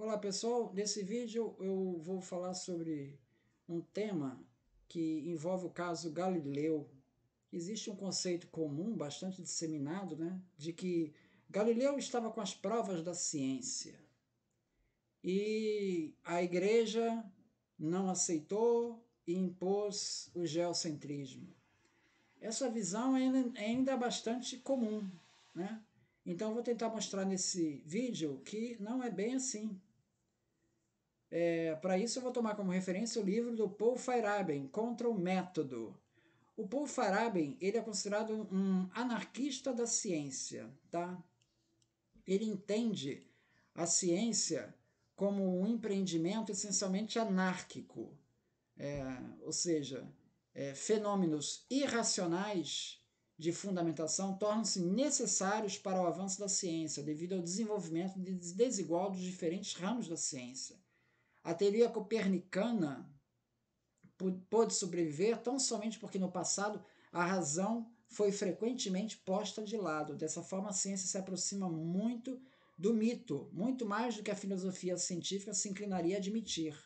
Olá pessoal, nesse vídeo eu vou falar sobre um tema que envolve o caso Galileu. Existe um conceito comum, bastante disseminado, né, de que Galileu estava com as provas da ciência e a igreja não aceitou e impôs o geocentrismo. Essa visão ainda é bastante comum, né? Então eu vou tentar mostrar nesse vídeo que não é bem assim. Para isso eu vou tomar como referência o livro do Paul Feyerabend, Contra o Método. O Paul Feyerabend ele é considerado um anarquista da ciência. Tá? Ele entende a ciência como um empreendimento essencialmente anárquico, ou seja, fenômenos irracionais de fundamentação tornam-se necessários para o avanço da ciência, devido ao desenvolvimento desigual dos diferentes ramos da ciência. A teoria copernicana pôde sobreviver tão somente porque no passado a razão foi frequentemente posta de lado. Dessa forma, a ciência se aproxima muito do mito, muito mais do que a filosofia científica se inclinaria a admitir.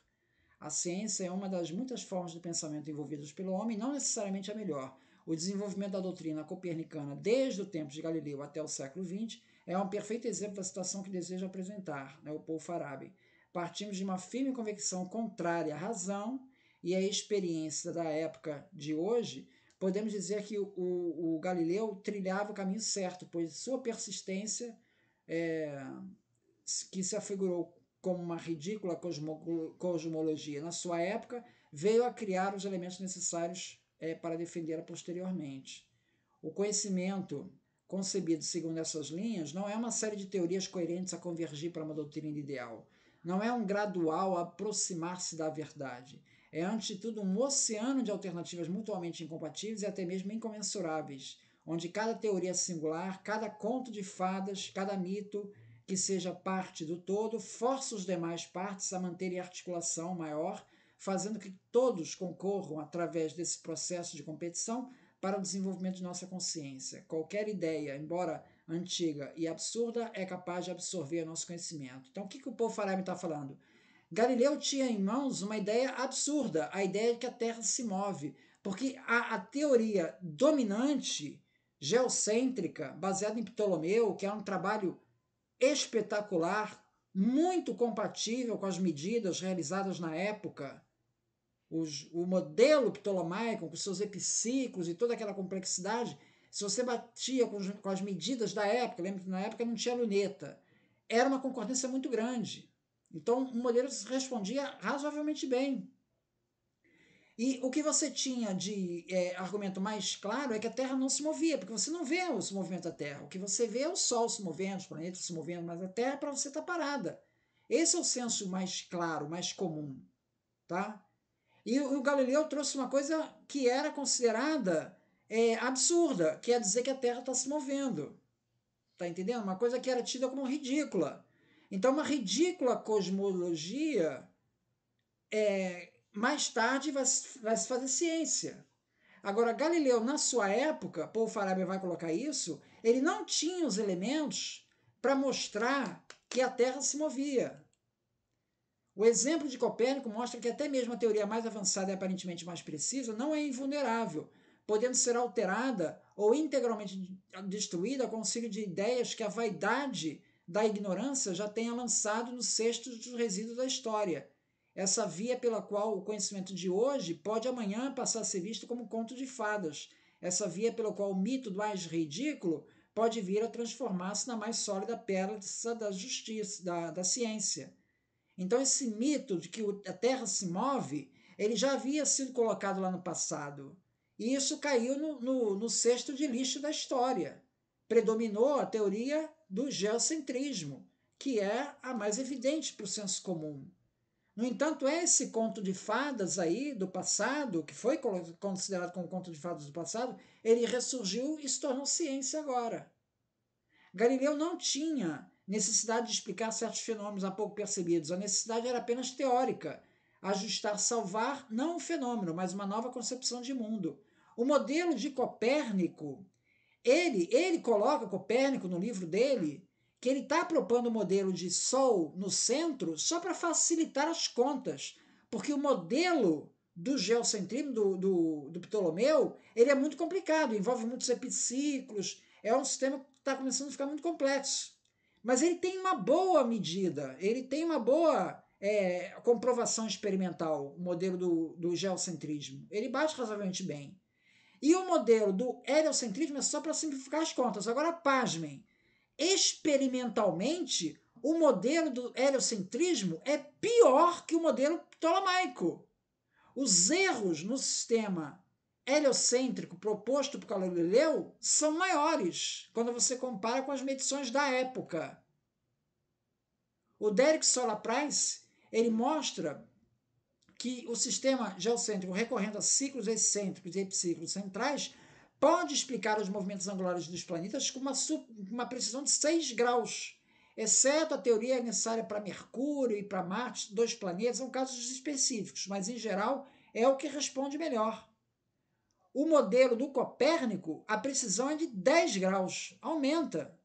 A ciência é uma das muitas formas de pensamento envolvidas pelo homem, não necessariamente a melhor. O desenvolvimento da doutrina copernicana desde o tempo de Galileu até o século XX é um perfeito exemplo da situação que desejo apresentar, o Paul Feyerabend. Partimos de uma firme convicção contrária à razão e à experiência da época de hoje, podemos dizer que o Galileu trilhava o caminho certo, pois sua persistência, que se afigurou como uma ridícula cosmologia na sua época, veio a criar os elementos necessários para defendê-la posteriormente. O conhecimento concebido segundo essas linhas não é uma série de teorias coerentes a convergir para uma doutrina ideal. Não é um gradual aproximar-se da verdade. É, antes de tudo, um oceano de alternativas mutuamente incompatíveis e até mesmo incomensuráveis, onde cada teoria é singular, cada conto de fadas, cada mito que seja parte do todo, força os demais partes a manterem articulação maior, fazendo que todos concorram através desse processo de competição para o desenvolvimento de nossa consciência. Qualquer ideia, embora antiga e absurda, é capaz de absorver nosso conhecimento. Então, o que o Paul Feyerabend está falando? Galileu tinha em mãos uma ideia absurda, a ideia de que a Terra se move, porque a teoria dominante, geocêntrica, baseada em Ptolomeu, que é um trabalho espetacular, muito compatível com as medidas realizadas na época, o modelo ptolomaico, com seus epiciclos e toda aquela complexidade, se você batia com as medidas da época, lembra que na época não tinha luneta, era uma concordância muito grande. Então o modelo respondia razoavelmente bem. E o que você tinha de argumento mais claro é que a Terra não se movia, porque você não vê o movimento da Terra. O que você vê é o Sol se movendo, os planetas se movendo, mas a Terra para você está parada. Esse é o senso mais claro, mais comum. Tá? E o Galileu trouxe uma coisa que era considerada absurda, que é dizer que a Terra está se movendo. Tá entendendo? Uma coisa que era tida como ridícula. Então, uma ridícula cosmologia mais tarde vai se fazer ciência. Agora, Galileu, na sua época, Paul Feyerabend vai colocar isso, ele não tinha os elementos para mostrar que a Terra se movia. O exemplo de Copérnico mostra que até mesmo a teoria mais avançada e aparentemente mais precisa não é invulnerável, podendo ser alterada ou integralmente destruída com auxílio de ideias que a vaidade da ignorância já tenha lançado no cesto dos resíduos da história. Essa via pela qual o conhecimento de hoje pode amanhã passar a ser visto como conto de fadas. Essa via pela qual o mito do mais ridículo pode vir a transformar-se na mais sólida pérola da justiça, da ciência. Então, esse mito de que a Terra se move, ele já havia sido colocado lá no passado. E isso caiu no cesto de lixo da história. Predominou a teoria do geocentrismo, que é a mais evidente para o senso comum. No entanto, esse conto de fadas aí do passado, que foi considerado como conto de fadas do passado, ele ressurgiu e se tornou ciência agora. Galileu não tinha necessidade de explicar certos fenômenos há pouco percebidos. A necessidade era apenas teórica. Ajustar, salvar, não um fenômeno, mas uma nova concepção de mundo. O modelo de Copérnico, ele coloca, Copérnico, no livro dele, que ele está propondo o modelo de Sol no centro só para facilitar as contas, porque o modelo do geocentrismo, do Ptolomeu, ele é muito complicado, envolve muitos epiciclos, é um sistema que está começando a ficar muito complexo. Mas ele tem uma boa medida, ele tem uma boa comprovação experimental, o modelo do geocentrismo. Ele bate razoavelmente bem. E o modelo do heliocentrismo é só para simplificar as contas. Agora, pasmem, experimentalmente, o modelo do heliocentrismo é pior que o modelo ptolomaico. Os erros no sistema heliocêntrico proposto por Galileu são maiores quando você compara com as medições da época. O Derek Sola Price, ele mostra que o sistema geocêntrico recorrendo a ciclos excêntricos e epiciclos centrais pode explicar os movimentos angulares dos planetas com uma precisão de 6 graus, exceto a teoria necessária para Mercúrio e para Marte, 2 planetas, são casos específicos, mas em geral é o que responde melhor. O modelo do Copérnico, a precisão é de 10 graus, aumenta.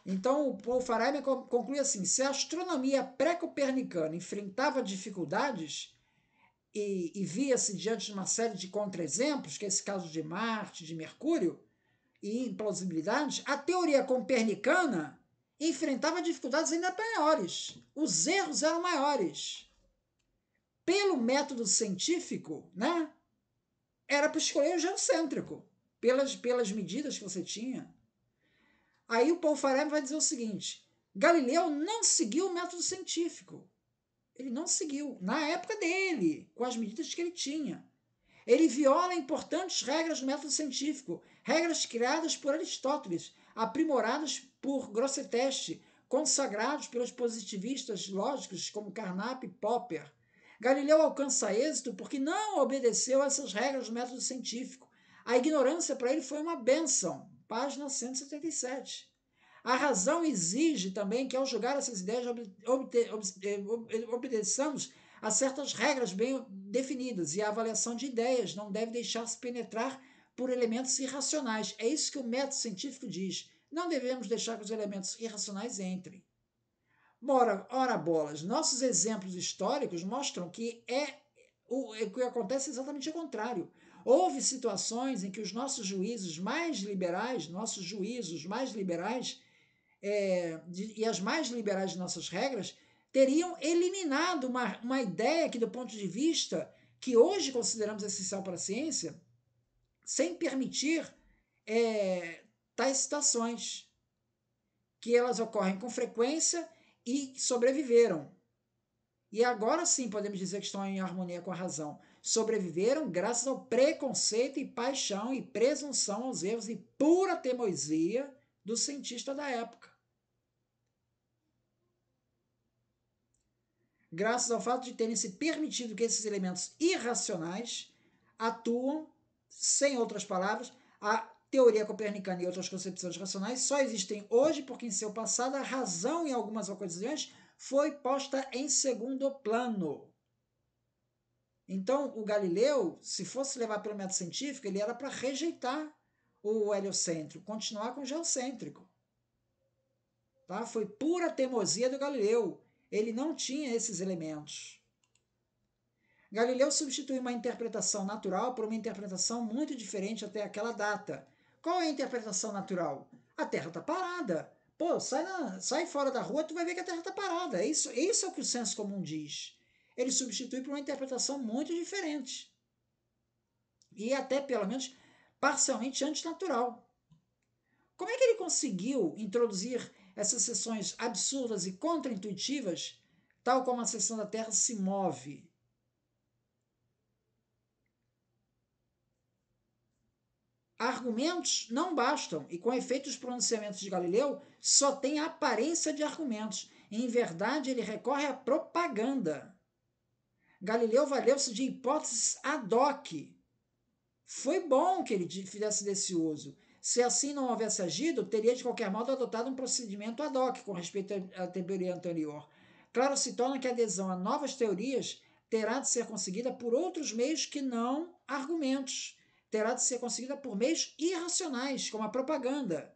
Então, o Paul Farahmand conclui assim: se a astronomia pré-copernicana enfrentava dificuldades e via-se diante de uma série de contra-exemplos, que é esse caso de Marte, de Mercúrio, e implausibilidades, a teoria copernicana enfrentava dificuldades ainda maiores. Os erros eram maiores. Pelo método científico, né, era para escolher o geocêntrico, pelas medidas que você tinha. Aí o Paul Farahmand vai dizer o seguinte: Galileu não seguiu o método científico. Ele não seguiu, na época dele, com as medidas que ele tinha. Ele viola importantes regras do método científico, regras criadas por Aristóteles, aprimoradas por Grosseteste, consagrados pelos positivistas lógicos como Carnap e Popper. Galileu alcança êxito porque não obedeceu a essas regras do método científico. A ignorância para ele foi uma bênção. Página 177. A razão exige também que, ao julgar essas ideias, obedeçamos a certas regras bem definidas, e a avaliação de ideias não deve deixar-se penetrar por elementos irracionais. É isso que o método científico diz. Não devemos deixar que os elementos irracionais entrem. Ora bolas, nossos exemplos históricos mostram que o que acontece é exatamente o contrário. Houve situações em que os nossos juízos mais liberais e as mais liberais de nossas regras teriam eliminado uma ideia que, do ponto de vista que hoje consideramos essencial para a ciência, sem permitir tais situações, que elas ocorrem com frequência e sobreviveram. E agora sim podemos dizer que estão em harmonia com a razão. Sobreviveram graças ao preconceito e paixão e presunção aos erros e pura teimosia do cientista da época. Graças ao fato de terem se permitido que esses elementos irracionais atuam, sem outras palavras, a teoria copernicana e outras concepções racionais só existem hoje porque em seu passado a razão, em algumas ocasiões, foi posta em segundo plano. Então, o Galileu, se fosse levar pelo método científico, ele era para rejeitar o heliocêntrico, continuar com o geocêntrico. Tá? Foi pura teimosia do Galileu. Ele não tinha esses elementos. Galileu substitui uma interpretação natural por uma interpretação muito diferente até aquela data. Qual é a interpretação natural? A Terra está parada. Pô, sai fora da rua, tu vai ver que a Terra está parada. Isso é o que o senso comum diz. Ele substitui por uma interpretação muito diferente. E até, pelo menos, parcialmente antinatural. Como é que ele conseguiu introduzir essas seções absurdas e contraintuitivas, tal como a seção da Terra se move? Argumentos não bastam, e com efeito os pronunciamentos de Galileu só têm a aparência de argumentos. Em verdade, ele recorre à propaganda. Galileu valeu-se de hipóteses ad hoc. Foi bom que ele fizesse desse uso. Se assim não houvesse agido, teria de qualquer modo adotado um procedimento ad hoc com respeito à teoria anterior. Claro se torna que a adesão a novas teorias terá de ser conseguida por outros meios que não argumentos, terá de ser conseguida por meios irracionais, como a propaganda,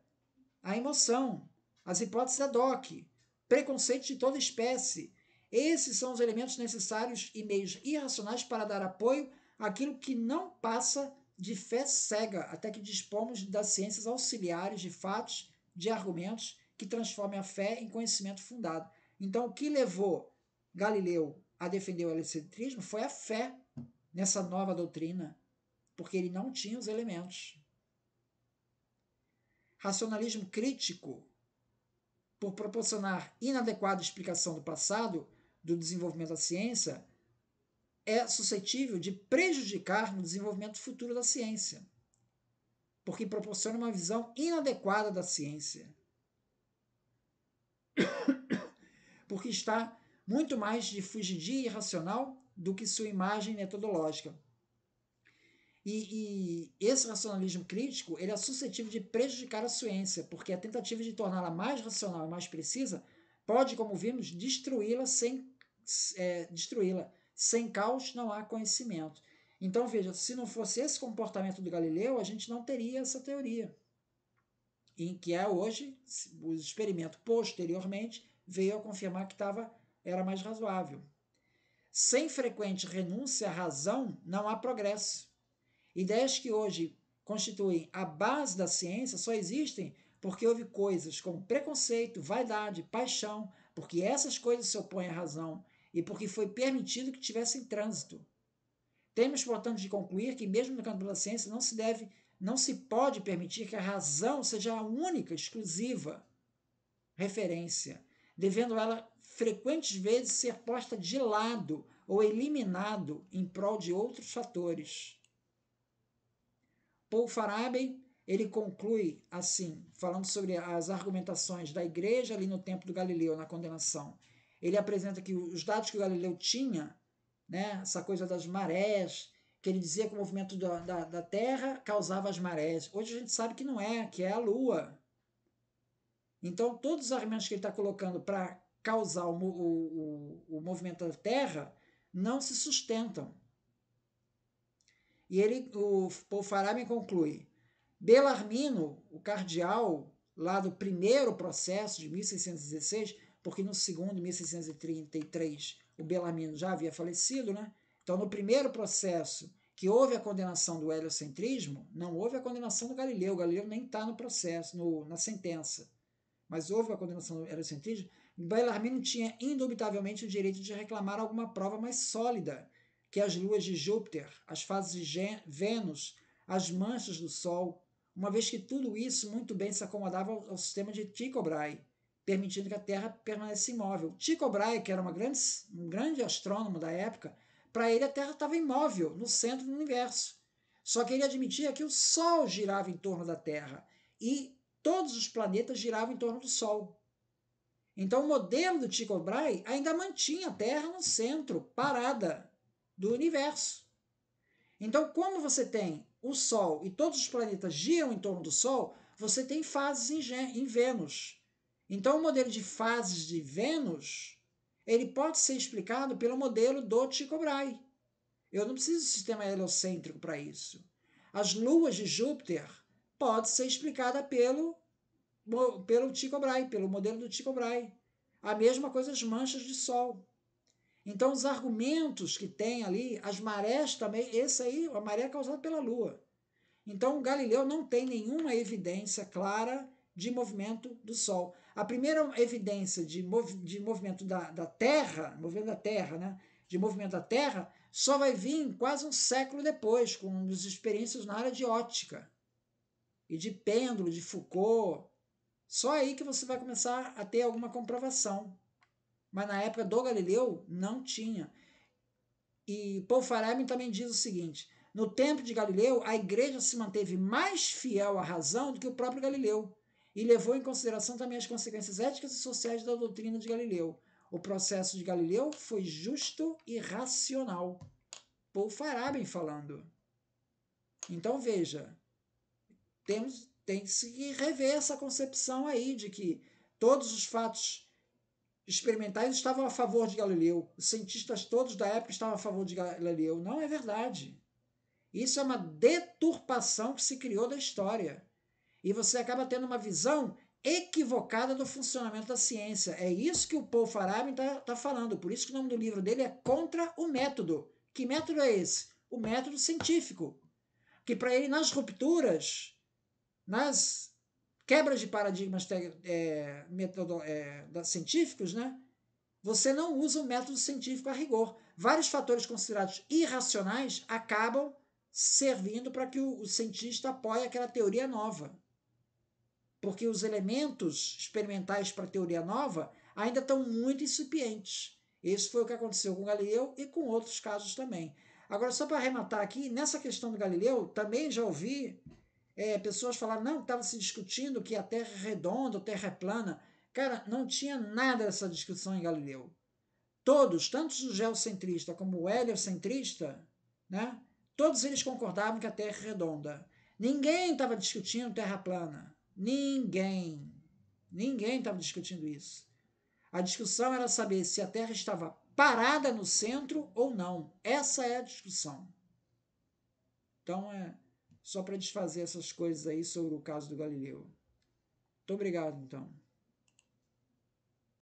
a emoção, as hipóteses ad hoc, preconceitos de toda espécie. Esses são os elementos necessários e meios irracionais para dar apoio àquilo que não passa de fé cega, até que dispomos das ciências auxiliares de fatos, de argumentos, que transformem a fé em conhecimento fundado. Então, o que levou Galileu a defender o heliocentrismo foi a fé nessa nova doutrina, porque ele não tinha os elementos. Racionalismo crítico, por proporcionar inadequada explicação do passado, do desenvolvimento da ciência, é suscetível de prejudicar no desenvolvimento futuro da ciência, porque proporciona uma visão inadequada da ciência, porque está muito mais de fugidia irracional do que sua imagem metodológica. E esse racionalismo crítico ele é suscetível de prejudicar a ciência, porque a tentativa de torná-la mais racional e mais precisa pode, como vimos, destruí-la. Sem caos não há conhecimento. Então, veja, se não fosse esse comportamento do Galileu, a gente não teria essa teoria. Em que é hoje, o experimento posteriormente veio a confirmar que era mais razoável. Sem frequente renúncia à razão, não há progresso. Ideias que hoje constituem a base da ciência só existem porque houve coisas como preconceito, vaidade, paixão, porque essas coisas se opõem à razão e porque foi permitido que tivessem trânsito. Temos, portanto, de concluir que, mesmo no campo da ciência, não se pode permitir que a razão seja a única, exclusiva referência, devendo ela frequentes vezes ser posta de lado ou eliminado em prol de outros fatores. Paul Farabi, ele conclui assim, falando sobre as argumentações da igreja ali no tempo do Galileu, na condenação. Ele apresenta que os dados que o Galileu tinha, né, essa coisa das marés, que ele dizia que o movimento da Terra causava as marés. Hoje a gente sabe que não é, que é a Lua. Então, todos os argumentos que ele está colocando para causar o movimento da Terra não se sustentam. E o Paul Farabi conclui: Bellarmino, o cardeal, lá do primeiro processo de 1616, porque no segundo, 1633, o Bellarmino já havia falecido, né? Então, no primeiro processo que houve a condenação do heliocentrismo, não houve a condenação do Galileu. O Galileu nem está no processo, na sentença. Mas houve a condenação do heliocentrismo. Bellarmino tinha indubitavelmente o direito de reclamar alguma prova mais sólida, que as luas de Júpiter, as fases de Vênus, as manchas do Sol, uma vez que tudo isso muito bem se acomodava ao sistema de Tycho Brahe, permitindo que a Terra permanecesse imóvel. Tycho Brahe, que era um grande astrônomo da época, para ele a Terra estava imóvel, no centro do universo. Só que ele admitia que o Sol girava em torno da Terra e todos os planetas giravam em torno do Sol. Então o modelo do Tycho Brahe ainda mantinha a Terra no centro, parada do universo. Então, quando você tem o Sol e todos os planetas giram em torno do Sol, você tem fases em Vênus. Então, o modelo de fases de Vênus, ele pode ser explicado pelo modelo do Tycho Brahe. Eu não preciso de sistema heliocêntrico para isso. As luas de Júpiter pode ser explicada pelo Tycho Brahe, pelo modelo do Tycho Brahe. A mesma coisa as manchas de Sol. Então, os argumentos que tem ali, as marés também, a maré é causada pela Lua. Então, Galileu não tem nenhuma evidência clara de movimento do Sol. A primeira evidência de movimento da Terra, né, de movimento da Terra, só vai vir quase um século depois, com as experiências na área de óptica e de pêndulo, de Foucault. Só aí que você vai começar a ter alguma comprovação. Mas na época do Galileu não tinha. E Paul Farabi também diz o seguinte: no tempo de Galileu, a igreja se manteve mais fiel à razão do que o próprio Galileu e levou em consideração também as consequências éticas e sociais da doutrina de Galileu. O processo de Galileu foi justo e racional. Paul Farabi falando. Então veja, tem que se rever essa concepção aí de que todos os fatos experimentais estavam a favor de Galileu. Os cientistas todos da época estavam a favor de Galileu. Não é verdade. Isso é uma deturpação que se criou da história. E você acaba tendo uma visão equivocada do funcionamento da ciência. É isso que o Paul Farabi está falando. Por isso que o nome do livro dele é Contra o Método. Que método é esse? O método científico. Que para ele, nas rupturas, nas quebras de paradigmas científicos, né? Você não usa o método científico a rigor. Vários fatores considerados irracionais acabam servindo para que o cientista apoie aquela teoria nova. Porque os elementos experimentais para a teoria nova ainda estão muito incipientes. Isso foi o que aconteceu com Galileu e com outros casos também. Agora, só para arrematar aqui, nessa questão do Galileu, também já ouvi pessoas falar, não, estava se discutindo que a Terra é redonda, a Terra é plana. Cara, não tinha nada dessa discussão em Galileu. Todos, tanto o geocentrista como o heliocentrista, né, todos eles concordavam que a Terra é redonda. Ninguém estava discutindo Terra plana. Ninguém. Ninguém estava discutindo isso. A discussão era saber se a Terra estava parada no centro ou não. Essa é a discussão. Então, só para desfazer essas coisas aí sobre o caso do Galileu. Muito obrigado, então.